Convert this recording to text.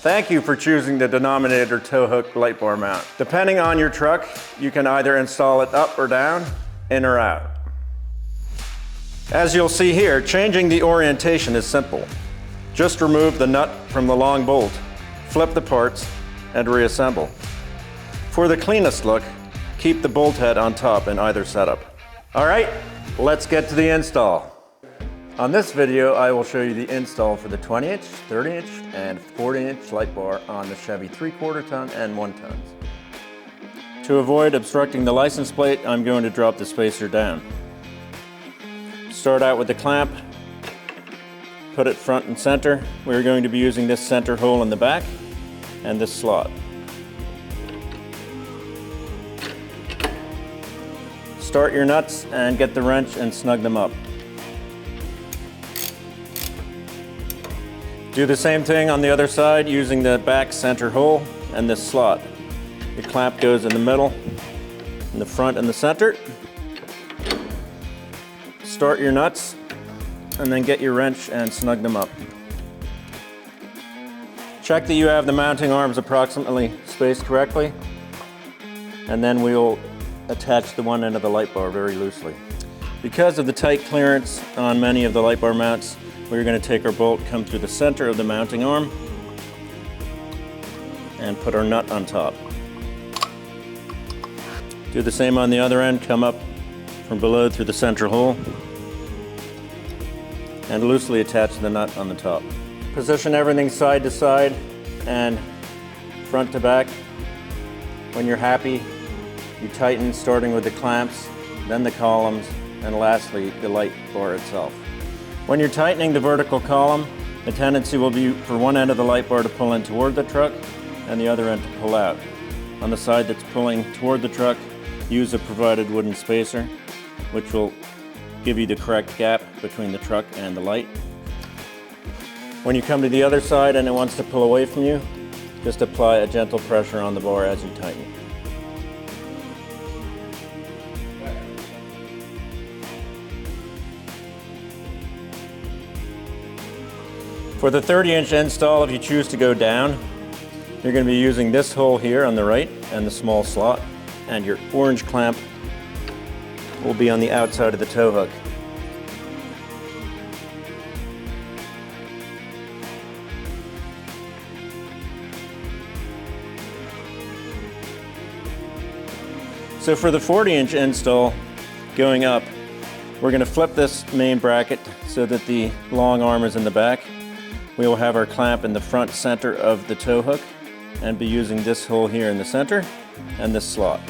Thank you for choosing the Denominator tow hook light bar mount. Depending on your truck, you can either install it up or down, in or out. As you'll see here, changing the orientation is simple. Just remove the nut from the long bolt, flip the parts, and reassemble. For the cleanest look, keep the bolt head on top in either setup. All right, let's get to the install. On this video, I will show you the install for the 20-inch, 30-inch, and 40-inch light bar on the Chevy 3/4 ton and 1 tons. To avoid obstructing the license plate, I'm going to drop the spacer down. Start out with the clamp, put it front and center. We're going to be using this center hole in the back and this slot. Start your nuts and get the wrench and snug them up. Do the same thing on the other side using the back center hole and this slot. The clamp goes in the middle, in the front and the center. Start your nuts and then get your wrench and snug them up. Check that you have the mounting arms approximately spaced correctly, and then we'll attach the one end of the light bar very loosely. Because of the tight clearance on many of the light bar mounts, we're going to take our bolt, come through the center of the mounting arm, and put our nut on top. Do the same on the other end, come up from below through the center hole, and loosely attach the nut on the top. Position everything side to side and front to back. When you're happy, you tighten, starting with the clamps, then the columns, and lastly, the light bar itself. When you're tightening the vertical column, the tendency will be for one end of the light bar to pull in toward the truck and the other end to pull out. On the side that's pulling toward the truck, use a provided wooden spacer, which will give you the correct gap between the truck and the light. When you come to the other side and it wants to pull away from you, just apply a gentle pressure on the bar as you tighten. For the 30-inch install, if you choose to go down, you're going to be using this hole here on the right and the small slot, and your orange clamp will be on the outside of the tow hook. So for the 40-inch install going up, we're going to flip this main bracket so that the long arm is in the back. We will have our clamp in the front center of the tow hook and be using this hole here in the center and this slot.